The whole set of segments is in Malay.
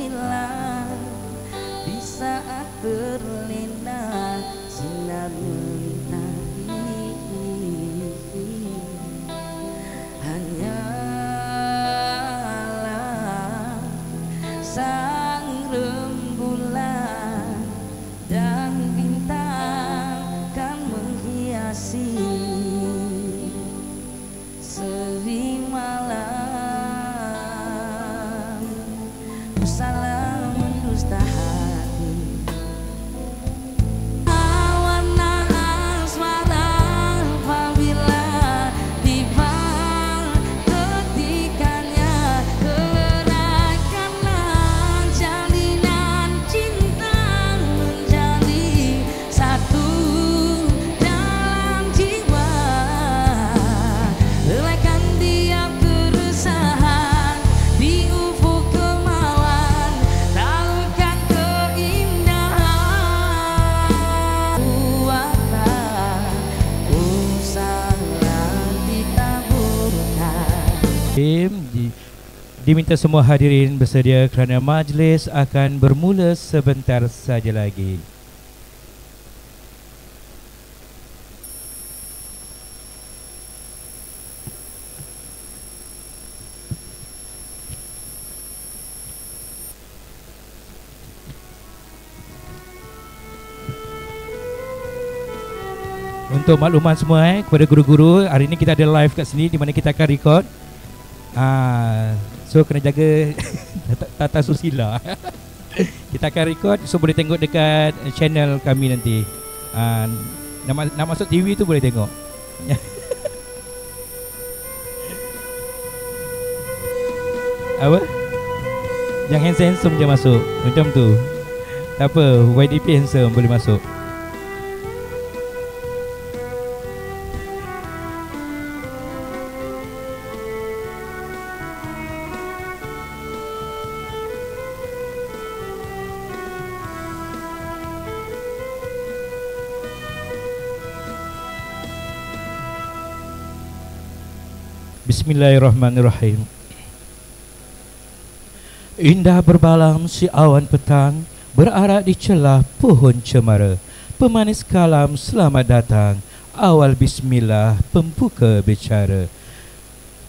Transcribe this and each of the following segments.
menghilang di saat terlena sinar mentari. Hanyalah sang rembulan dan bintang kan menghiasi seri malam. Salah mendusta hati, warna asmara apabila tiba ketikannya gerakkanlah jalinan cinta menjadi satu dalam jiwa, relaikan tiap keresahan di ufuk kemauan, tahukan keindahan buatlah usaha ditaburkan. Diminta semua hadirin bersedia kerana majlis akan bermula sebentar saja lagi. Untuk makluman semua kepada guru-guru, hari ini kita ada live kat sini di mana kita akan record. So kena jaga tata susila. Kita akan record, so boleh tengok dekat channel kami nanti. Nak masuk TV tu boleh tengok. Apa? Yang handsome je masuk. Macam tu. Tak apa, YDP handsome boleh masuk. Bismillahirrahmanirrahim. Indah berbalam si awan petang, berarak di celah pohon cemara. Pemanis kalam selamat datang, awal bismillah pembuka bicara.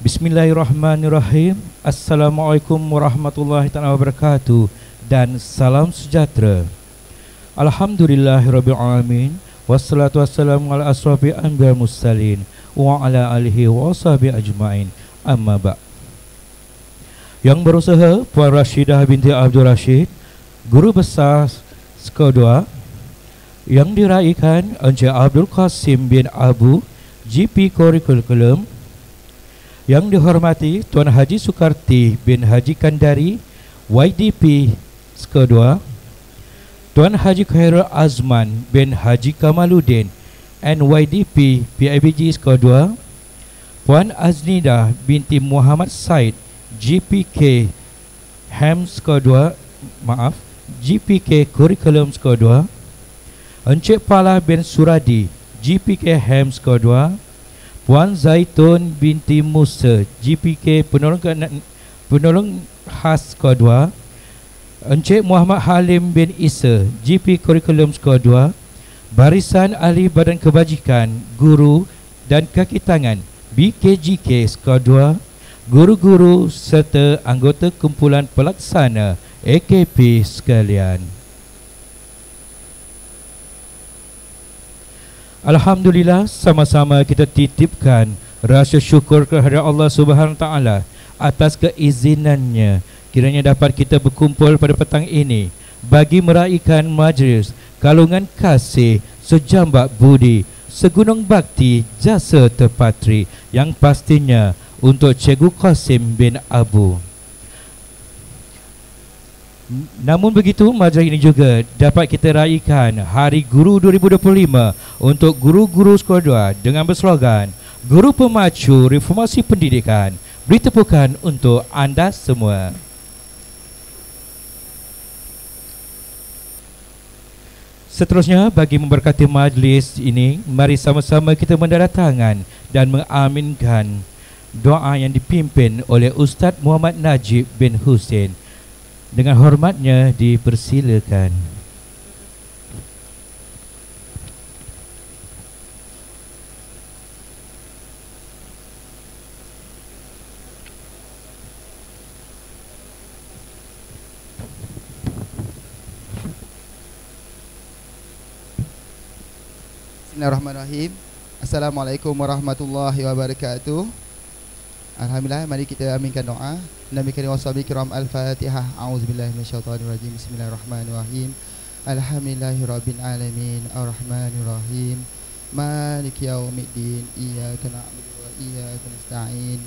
Bismillahirrahmanirrahim. Assalamualaikum warahmatullahi wabarakatuh dan salam sejahtera. Alhamdulillahirabbil alamin. Wassalatu wassalamu ala asrafil anbiya'i wal mursalin wa ala alihi wa sahbihi ajma'in. Amma ba'. Yang berusaha Puan Rashidah binti Abdul Rashid, guru besar Sekolah 2, yang diraihkan Encik Abdul Qasim bin Abu, GP Kurikulum, yang dihormati Tuan Haji Sukarti bin Haji Kandari, YDP Sekolah 2, Tuan Haji Khairul Azman bin Haji Kamaluddin, NYDP PIBG Sekolah 2, Puan Aznida binti Muhammad Said, GPK HAM Sekolah 2, GPK Kurikulum Sekolah 2, Encik Palah bin Suradi, GPK HAM Sekolah 2, Puan Zaitun binti Musa, GPK Penolong Khas Sekolah 2, Encik Muhammad Halim bin Isa, GP Kurikulum Sekolah 2, Barisan Ahli Badan Kebajikan, Guru dan Kaki Tangan, BKGK Sekolah 2, guru-guru serta anggota kumpulan pelaksana AKP sekalian. Alhamdulillah, sama-sama kita titipkan rasa syukur kepada Allah Subhanahu Wa Taala atas keizinannya kiranya dapat kita berkumpul pada petang ini bagi meraihkan majlis kalungan kasih sejambak budi segunung bakti jasa terpatri yang pastinya untuk Cikgu Qasim bin Abu. Namun begitu, majlis ini juga dapat kita raikan Hari Guru 2025 untuk guru-guru sekolah 2 dengan berslogan Guru Pemacu Reformasi Pendidikan. Beri tepukan untuk anda semua. Seterusnya, bagi memberkati majlis ini, mari sama-sama kita mendaratangkan dan mengaminkan doa yang dipimpin oleh Ustaz Muhammad Najib bin Hussein. Dengan hormatnya dipersilakan. Bismillahirrahmanirrahim. Assalamualaikum warahmatullahi wabarakatuh. Alhamdulillah, mari kita aminkan doa. Nabi karim washabi kiram al-Fatihah. A'udzubillahi minasyaitonirrajim. Bismillahirrahmanirrahim. Alhamdulillahirabbil alamin arrahmanirrahim maliki yaumiddin iyyaka na'budu wa iyyaka nasta'in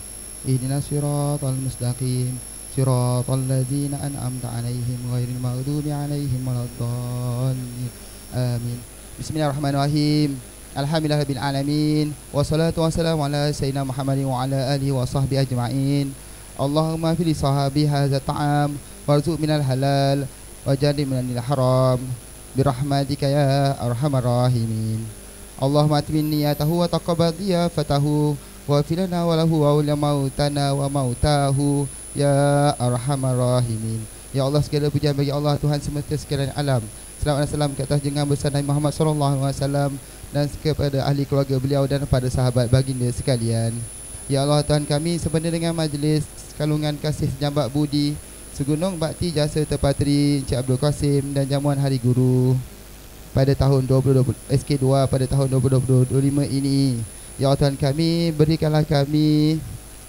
ihdinas siratal mustaqim siratal ladzina an'amta 'alaihim ghairil maghdubi 'alaihim waladdallin. Amin. Bismillahirrahmanirrahim. Alhamdulillahirabbil alamin wassalatu wassalamu ala sayyidina Muhammadin wa ala alihi wa sahbihi ajma'in. Allahumma fil sahabi hadza ta'am warzuq minal halal wajadi minal haram birahmatika ya arhamar rahimin. Allahumma atmin niyatahu wa taqabbal diyafatahu wa filana wa lahu wa mautana wa mautahu ya arhamar rahimin. Ya Allah, segala pujian bagi Allah, Tuhan semesta sekalian alam. Selamat dan salam ke atas junjungan besar Nabi Muhammad SAW dan kepada ahli keluarga beliau dan pada sahabat baginda sekalian. Ya Allah, Tuhan kami, sebenarnya dengan majlis kalungan kasih senyambak budi segunung bakti jasa terpatri Encik Abdul Qasim dan jamuan Hari Guru pada tahun 2020 SK2 pada tahun 2025 ini. Ya Allah, Tuhan kami, berikanlah kami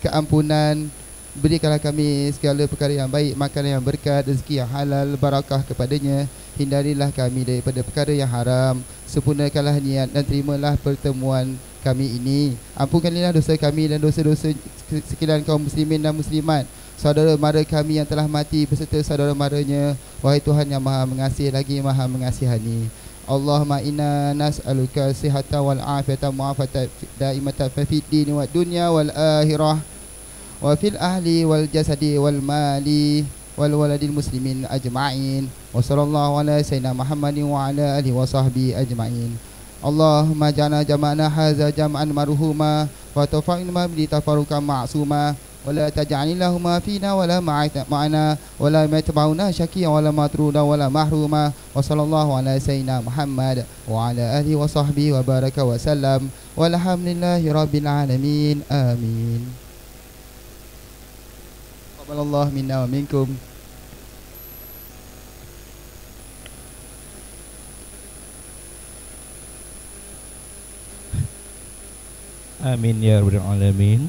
keampunan, berikanlah kami segala perkara yang baik, makanan yang berkat, rezeki yang halal, barakah kepadanya. Hindarilah kami daripada perkara yang haram. Sempurnakanlah niat dan terimalah pertemuan kami ini. Ampunkanlah dosa kami dan dosa-dosa sekalian kaum muslimin dan muslimat, saudara mara kami yang telah mati beserta saudara maranya. Wahai Tuhan yang Maha Mengasihi lagi Maha Mengasihani. Allahumma inna nas'aluka sihatan wal afiyatan mu'afatan daimatan fid dini wad dunya wal akhirah wa fil ahli wal jasadi wal mali wal waladil muslimin ajma'in. Wa sallallahu ala sayyidina Muhammadin wa ala alihi wa sahbihi ajma'in. Allahumma ja'alna jama'na hadza jam'an marhuma wa tafa'ilna bi tafarruqan ma'suma wa la taj'alillahuma fina wa la ma'ana wa la matba'una syaqiyan wa la matruda wa la mahruma. Wa sallallahu ala sayyidina Muhammad wa ala alihi wa sahbihi wa baraka wa sallam walhamdulillahi rabbil alamin. Amin. Allah minna wa minkum. Amin ya rabbal alamin.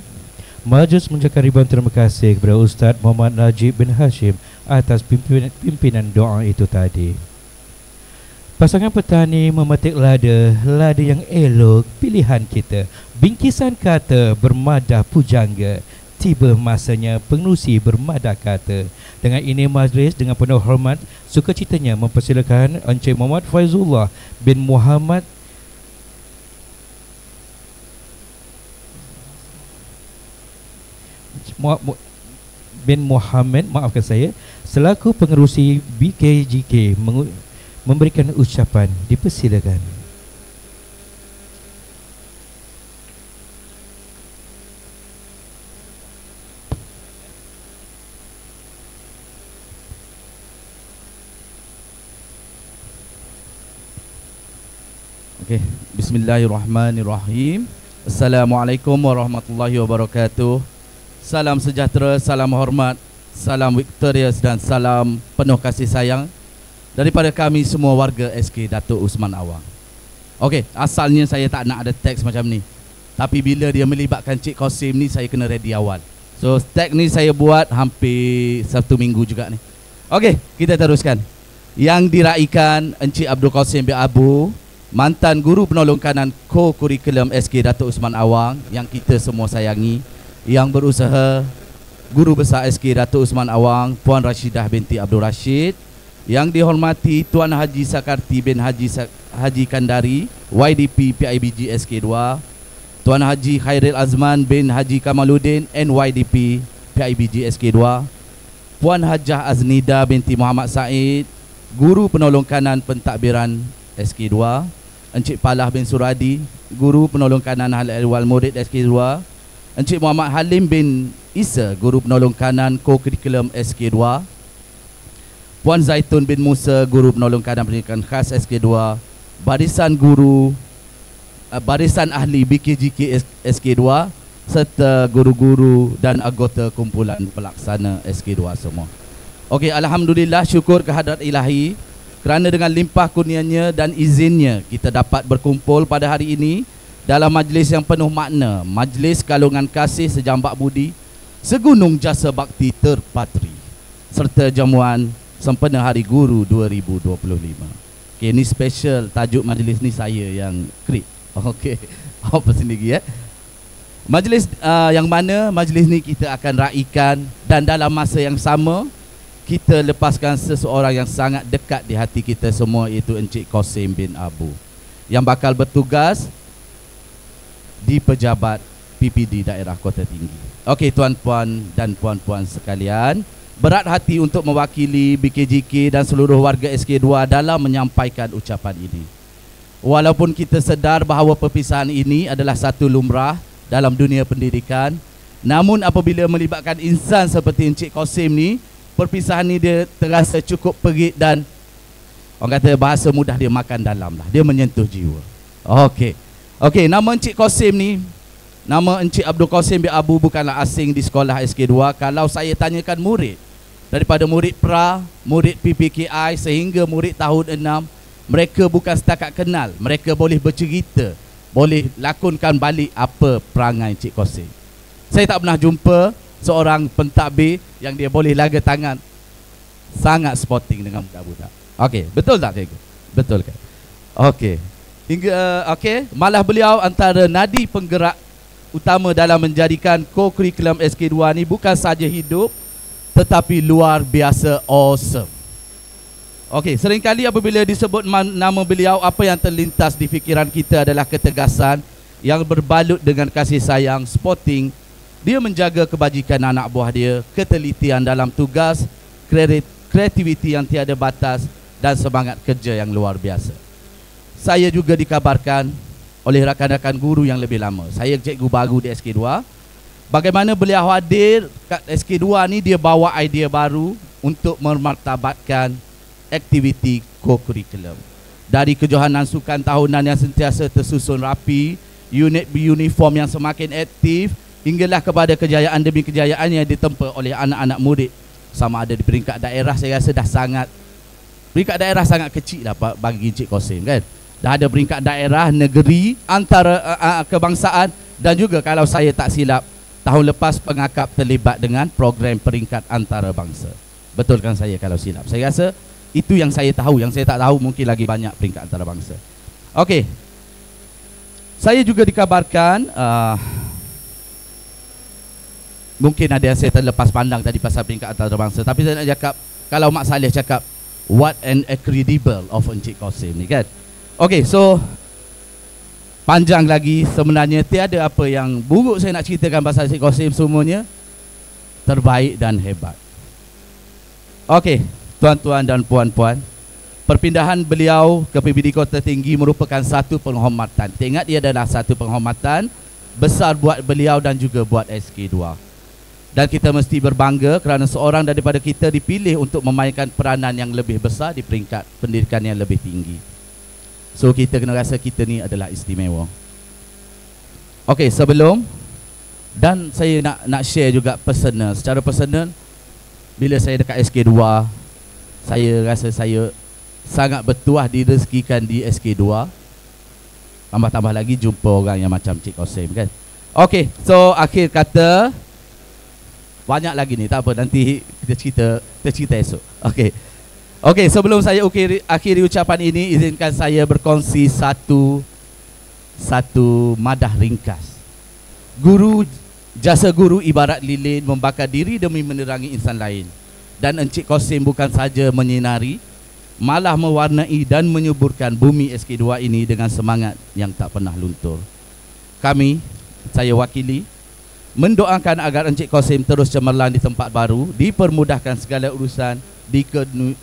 Majlis mengucapkan ribuan terima kasih kepada Ustaz Muhammad Najib bin Hashim atas pimpinan doa itu tadi. Pasangan petani memetik lada yang elok pilihan kita. Bingkisan kata bermadah pujangga. Tiba masanya pengerusi bermadah kata. Dengan ini majlis dengan penuh hormat sukacitanya mempersilakan Encik Muhammad Faizullah bin Muhammad maafkan saya, selaku pengerusi BKGK memberikan ucapan. Dipersilakan. Okay. Bismillahirrahmanirrahim. Assalamualaikum warahmatullahi wabarakatuh. Salam sejahtera, salam hormat, salam victorious dan salam penuh kasih sayang daripada kami semua warga SK Datuk Usman Awang. Okey, asalnya saya tak nak ada teks macam ni, tapi bila dia melibatkan Cik Qasim ni, saya kena ready awal. So teks ni saya buat hampir 1 minggu juga ni. Okey, kita teruskan. Yang diraikan Encik Abdul Qasim bin Abu, mantan guru penolong kanan co-kurikulum SK Datuk Usman Awang yang kita semua sayangi, yang berusaha guru besar SK Datuk Usman Awang Puan Rashidah binti Abdul Rashid, yang dihormati Tuan Haji Sakarti bin Haji Kandari YDP PIBG SK2, Tuan Haji Khairil Azman bin Haji Kamaluddin NYDP PIBG SK2, Puan Hajah Aznida binti Muhammad Said guru penolong kanan pentadbiran SK2, Encik Palah bin Suradi guru penolong kanan Halal Wal Murid SK2, Encik Muhammad Halim bin Isa guru penolong kanan co-curriculum SK2, Puan Zaitun bin Musa, Guru Penolong Keadaan Pendidikan Khas SK2, barisan guru, barisan ahli BKJK SK2, serta guru-guru dan anggota kumpulan pelaksana SK2 semua. Okey, alhamdulillah, syukur kehadrat Ilahi kerana dengan limpah kurnianya dan izinnya kita dapat berkumpul pada hari ini dalam majlis yang penuh makna, majlis kalungan kasih sejambak budi, segunung jasa bakti terpatri, serta jamuan sempena Hari Guru 2025. Okey, ni special, tajuk majlis ni saya yang create. Okey, apa sendiri ya. Majlis yang mana majlis ni kita akan raikan, dan dalam masa yang sama kita lepaskan seseorang yang sangat dekat di hati kita semua, iaitu Encik Qasim bin Abu, yang bakal bertugas di pejabat PPD Daerah Kota Tinggi. Okey, tuan-puan dan puan-puan sekalian, berat hati untuk mewakili BKJK dan seluruh warga SK2 dalam menyampaikan ucapan ini. Walaupun kita sedar bahawa perpisahan ini adalah satu lumrah dalam dunia pendidikan, namun apabila melibatkan insan seperti Encik Qasim ni, perpisahan ni dia terasa cukup perit dan orang kata bahasa mudah dia makan dalam lah, dia menyentuh jiwa. Okey, nama Encik Qasim ni, nama Encik Abdul Qasim bin Abu bukanlah asing di sekolah SK2. Kalau saya tanyakan murid, daripada murid pra, murid PPKI sehingga murid tahun 6, mereka bukan setakat kenal, mereka boleh bercerita, boleh lakonkan balik apa perangai Encik Qasim. Saya tak pernah jumpa seorang pentadbir yang dia boleh laga tangan sangat sporting dengan budak-budak. Okey, betul tak cikgu? Betul kan? Okey. Malah beliau antara nadi penggerak utama dalam menjadikan co-curriculum SK2 ni bukan saja hidup tetapi luar biasa awesome. Okey, seringkali apabila disebut nama beliau, apa yang terlintas di fikiran kita adalah ketegasan yang berbalut dengan kasih sayang, sporting. Dia menjaga kebajikan anak buah dia, ketelitian dalam tugas, kreativiti yang tiada batas, dan semangat kerja yang luar biasa. Saya juga dikabarkan oleh rakan-rakan guru yang lebih lama, saya cikgu baru di SK2, bagaimana beliau hadir kat SK2 ni, dia bawa idea baru untuk memartabatkan aktiviti co-curriculum. Dari kejohanan sukan tahunan yang sentiasa tersusun rapi, unit uniform yang semakin aktif, hinggalah kepada kejayaan demi kejayaan yang ditempa oleh anak-anak murid. Sama ada di peringkat daerah, saya rasa dah sangat, peringkat daerah sangat kecil lah bagi Encik Qasim kan. Dah ada peringkat daerah, negeri, antara kebangsaan, dan juga kalau saya tak silap, tahun lepas pengakap terlibat dengan program peringkat antarabangsa. Betulkan saya kalau silap? Saya rasa itu yang saya tahu. Yang saya tak tahu mungkin lagi banyak peringkat antarabangsa. Okey, saya juga dikabarkan mungkin ada yang saya terlepas pandang tadi pasal peringkat antarabangsa, tapi saya nak cakap, kalau Mak Saleh cakap what an incredible of Encik Qasim ni kan. Okey, so panjang lagi, sebenarnya tiada apa yang buruk saya nak ceritakan pasal Encik Qasim, semuanya terbaik dan hebat. Okey, tuan-tuan dan puan-puan, perpindahan beliau ke PPD Kota Tinggi merupakan satu penghormatan. Ingat, ia adalah satu penghormatan besar buat beliau dan juga buat SK2. Dan kita mesti berbangga kerana seorang daripada kita dipilih untuk memainkan peranan yang lebih besar di peringkat pendidikan yang lebih tinggi. So kita kena rasa kita ni adalah istimewa. Okey, sebelum, dan saya nak share juga personal, secara personal, bila saya dekat SK2, saya rasa saya sangat bertuah direzekikan di SK2. Tambah-tambah lagi jumpa orang yang macam Cik Qasim kan. Okey, so akhir kata, banyak lagi ni, tak apa, nanti kita cerita esok. Okey, sebelum saya akhiri ucapan ini, izinkan saya berkongsi satu madah ringkas. Jasa guru ibarat lilin membakar diri demi menerangi insan lain. Dan Encik Qasim bukan saja menyinari, malah mewarnai dan menyuburkan bumi SK2 ini dengan semangat yang tak pernah luntur. Kami, saya wakili, mendoakan agar Encik Qasim terus cemerlang di tempat baru, dipermudahkan segala urusan,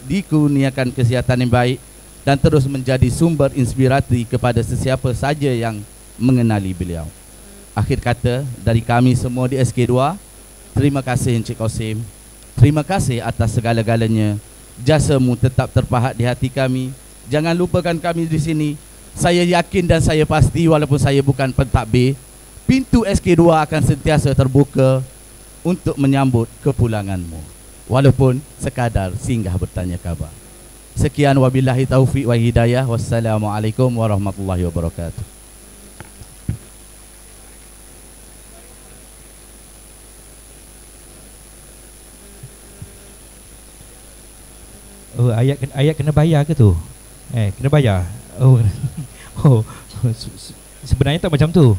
dikurniakan kesihatan yang baik, dan terus menjadi sumber inspirasi kepada sesiapa saja yang mengenali beliau. Akhir kata, dari kami semua di SK2, terima kasih Encik Qasim. Terima kasih atas segala-galanya. Jasamu tetap terpahat di hati kami. Jangan lupakan kami di sini. Saya yakin dan saya pasti walaupun saya bukan pentadbir, pintu SK2 akan sentiasa terbuka untuk menyambut kepulanganmu, walaupun sekadar singgah bertanya khabar. Sekian, wabillahi taufiq wa hidayah. Wassalamualaikum warahmatullahi wabarakatuh. Oh, ayat kena bayar ke tu? Kena bayar. Oh. Oh. Sebenarnya tak macam tu.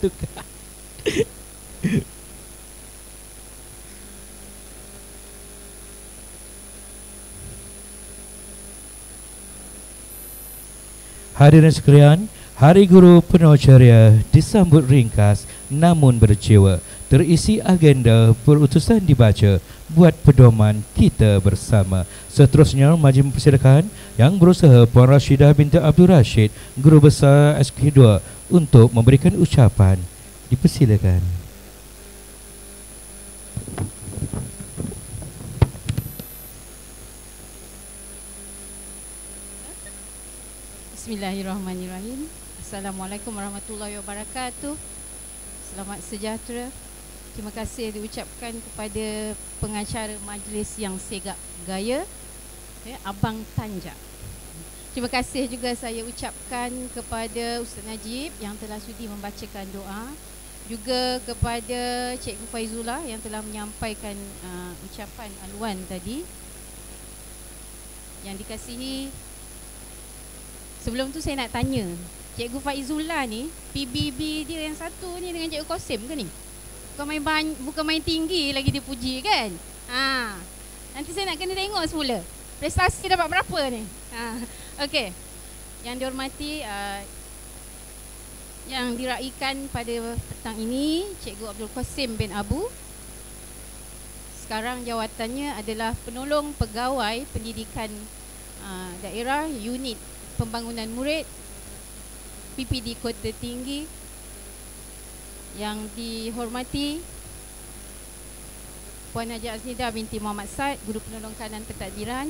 Tukar. Hadirin sekalian, Hari Guru penuh ceria disambut ringkas namun berjiwa. Terisi agenda berutusan dibaca buat pedoman kita bersama. Seterusnya majlis mempersilakan Yang Berusaha Puan Rashidah binti Abdul Rashid, Guru Besar SK2 untuk memberikan ucapan. Dipersilakan. Bismillahirrahmanirrahim. Assalamualaikum warahmatullahi wabarakatuh. Selamat sejahtera. Terima kasih diucapkan kepada pengacara majlis yang segak gaya, Abang Tanja. Terima kasih juga saya ucapkan kepada Ustaz Najib yang telah sudi membacakan doa, juga kepada Cikgu Faizullah yang telah menyampaikan ucapan aluan tadi. Yang dikasihi, sebelum tu saya nak tanya, Cikgu Faizullah ni PBB dia yang satu ni dengan Cikgu Qasim ke ni? Bukan main tinggi lagi dia puji kan? Nanti saya nak kena tengok semula prestasi dapat berapa ni. Okey. Yang dihormati yang diraikan pada petang ini Cikgu Abdul Qasim bin Abu. Sekarang jawatannya adalah Penolong Pegawai Pendidikan Daerah Unit Pembangunan Murid PPD Kota Tinggi. Yang dihormati Puan Haji Aznidah binti Muhammad Said, Guru Penolong Kanan Pentadbiran.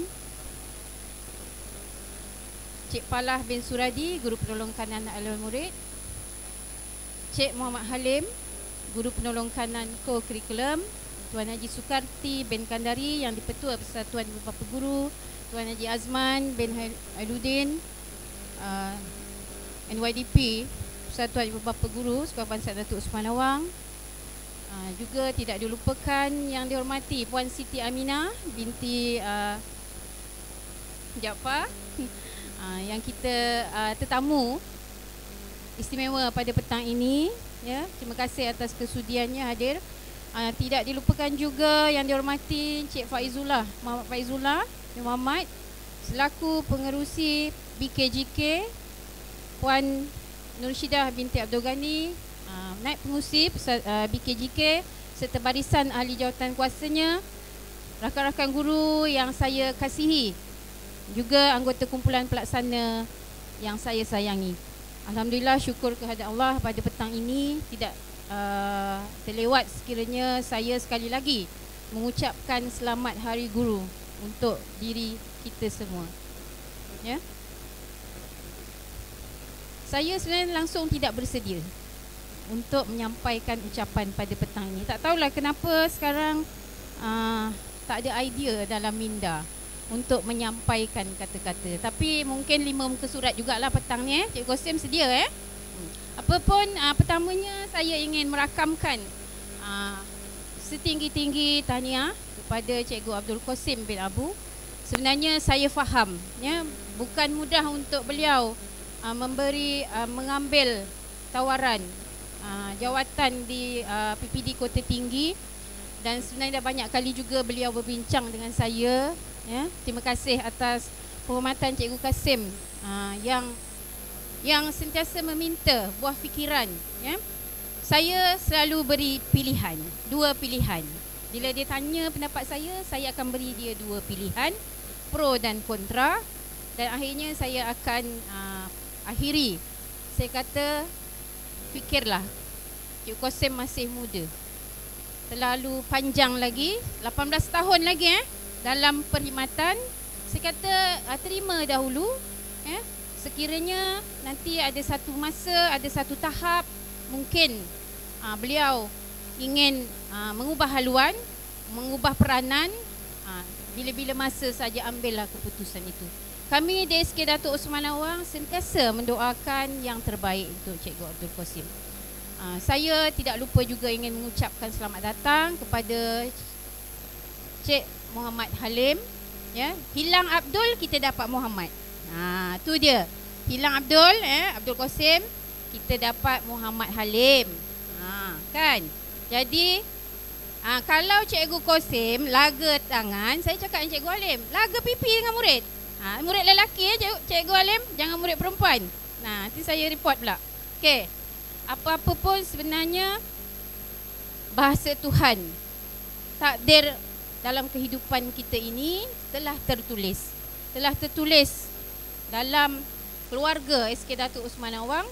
Cik Palah bin Suradi, Guru Penolong Kanan Aluan Murid. Cik Muhammad Halim, Guru Penolong Kanan Co-Curriculum. Tuan Haji Sukarti bin Kandari yang di-Petua Persatuan Beberapa Guru. Tuan Haji Azman bin Ailudin, NYDP Persatuan Beberapa Guru Sekolah Bangsa Datuk Usman Awang. Juga tidak dilupakan yang dihormati Puan Siti Aminah binti Jaafar, yang kita tetamu istimewa pada petang ini, ya. Terima kasih atas kesudiannya hadir. Tidak dilupakan juga yang dihormati Cik Faizullah Muhammad Faizullah bin Muhammad selaku pengerusi BKJK, Puan Nurshidah binti Abdul Ghani, naib pengurusi BKJK serta barisan ahli jawatan kuasanya, rakan-rakan guru yang saya kasihi, juga anggota kumpulan pelaksana yang saya sayangi. Alhamdulillah, syukur kehadirat Allah pada petang ini tidak terlewat sekiranya saya sekali lagi mengucapkan selamat Hari Guru untuk diri kita semua. Ya. Saya sebenarnya langsung tidak bersedia untuk menyampaikan ucapan pada petang ini. Tak tahulah kenapa sekarang tak ada idea dalam minda untuk menyampaikan kata-kata. Tapi mungkin 5 muka surat jugalah petang ni. Cikgu Qasim sedia Apapun, pertamanya saya ingin merakamkan setinggi-tinggi tahniah kepada Cikgu Abdul Qasim bin Abu. Sebenarnya saya faham, ya, bukan mudah untuk beliau mengambil tawaran jawatan di PPD Kota Tinggi, dan sebenarnya dah banyak kali juga beliau berbincang dengan saya, ya. Terima kasih atas penghormatan Cikgu Qasim yang sentiasa meminta buah fikiran, ya. Saya selalu beri pilihan, 2 pilihan. Bila dia tanya pendapat saya akan beri dia 2 pilihan, pro dan kontra, dan akhirnya saya akan akhiri. Saya kata, fikirlah, Cikgu Qasim masih muda, terlalu panjang lagi, 18 tahun lagi dalam perkhidmatan, saya kata terima dahulu, sekiranya nanti ada satu masa, ada satu tahap mungkin beliau ingin mengubah haluan, mengubah peranan, bila-bila masa saja ambillah keputusan itu. Kami DSK Datuk Osman Awang sentiasa mendoakan yang terbaik untuk Cikgu Abdul Qasim. Saya tidak lupa juga ingin mengucapkan selamat datang kepada Cik Muhammad Halim. Ya, hilang Abdul, kita dapat Muhammad. Tu dia. Hilang Abdul, Abdul Qasim, kita dapat Muhammad Halim. Kan? Jadi kalau Cikgu Qasim laga tangan, saya cakap dengan Cikgu Halim, laga pipi dengan murid. Murid lelaki Cikgu Halim, jangan murid perempuan. Nanti saya report pula. Okey. Apa-apa pun sebenarnya bahasa Tuhan, takdir dalam kehidupan kita ini telah tertulis. Telah tertulis dalam keluarga SK Datuk Osman Awang,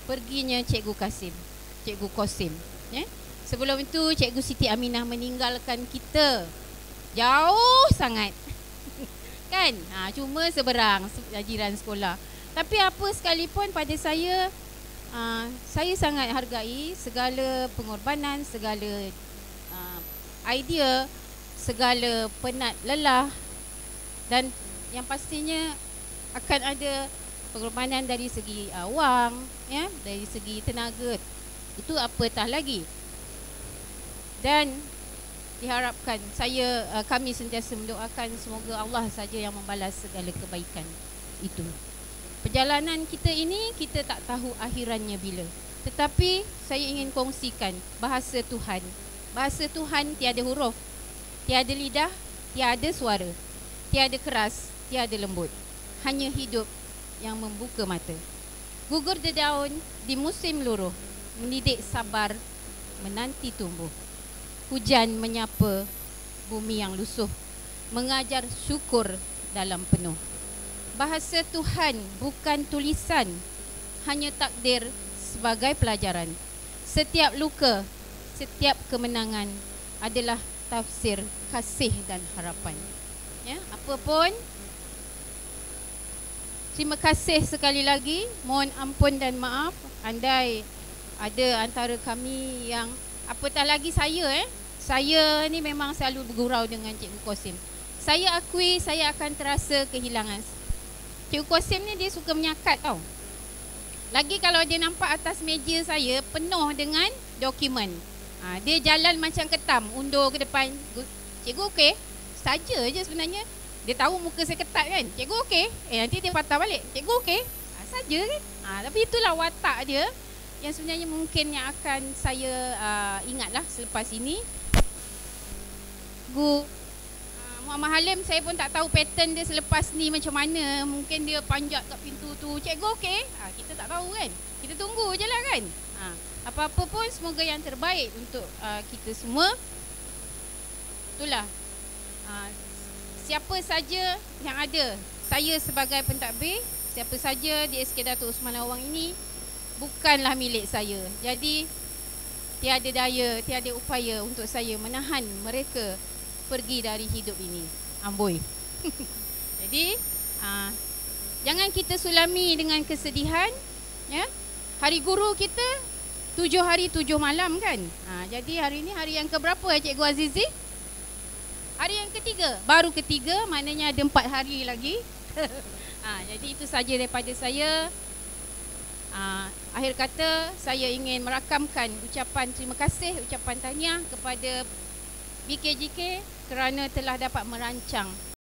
perginya Cikgu Qasim. Sebelum itu Cikgu Siti Aminah meninggalkan kita jauh sangat. Kan? Cuma seberang jiran sekolah. Tapi apa sekalipun pada saya sangat hargai segala pengorbanan, segala idea, segala penat lelah, dan yang pastinya akan ada pengorbanan dari segi wang, dari segi tenaga. Itu apatah lagi. Dan diharapkan kami sentiasa mendoakan semoga Allah saja yang membalas segala kebaikan itu. Perjalanan kita ini kita tak tahu akhirannya bila. Tetapi saya ingin kongsikan bahasa Tuhan. Bahasa Tuhan tiada huruf, tiada lidah, tiada suara, tiada keras, tiada lembut. Hanya hidup yang membuka mata. Gugur dedaun di musim luruh, mendidik sabar, menanti tumbuh. Hujan menyapa bumi yang lusuh, mengajar syukur dalam penuh. Bahasa Tuhan bukan tulisan, hanya takdir sebagai pelajaran. Setiap luka, setiap kemenangan adalah tafsir kasih dan harapan. Apapun, terima kasih sekali lagi. Mohon ampun dan maaf andai ada antara kami yang apatah lagi saya ni memang selalu bergurau dengan Cikgu Qasim. Saya akui saya akan terasa kehilangan. Cikgu Qasim ni dia suka menyakat tau. Lagi kalau dia nampak atas meja saya penuh dengan dokumen. Dia jalan macam ketam, undur ke depan. Cikgu okey? Saja je sebenarnya. Dia tahu muka saya ketat kan. Cikgu okey? Nanti dia patah balik. Cikgu okey? Saja kan. Tapi itulah watak dia yang sebenarnya mungkin yang akan saya ingatlah selepas ini. Muhammad Halim, saya pun tak tahu pattern dia selepas ni macam mana. Mungkin dia panjat kat pintu tu, cikgu okey? Kita tak tahu kan. Kita tunggu je lah kan. Apa-apa pun semoga yang terbaik untuk kita semua. Itulah. Siapa saja yang ada, saya sebagai pentadbir, siapa saja di SK Datuk Osman Awang ini bukanlah milik saya. Jadi tiada daya, tiada upaya untuk saya menahan mereka pergi dari hidup ini. Amboi. Jadi jangan kita sulami dengan kesedihan. Hari guru kita 7 hari 7 malam kan. Jadi hari ini hari yang keberapa Cikgu Azizi? Hari yang ketiga. Baru ketiga, maknanya ada 4 hari lagi. Jadi itu saja daripada saya. Akhir kata, saya ingin merakamkan ucapan terima kasih, ucapan tahniah kepada BKJK kerana telah dapat merancang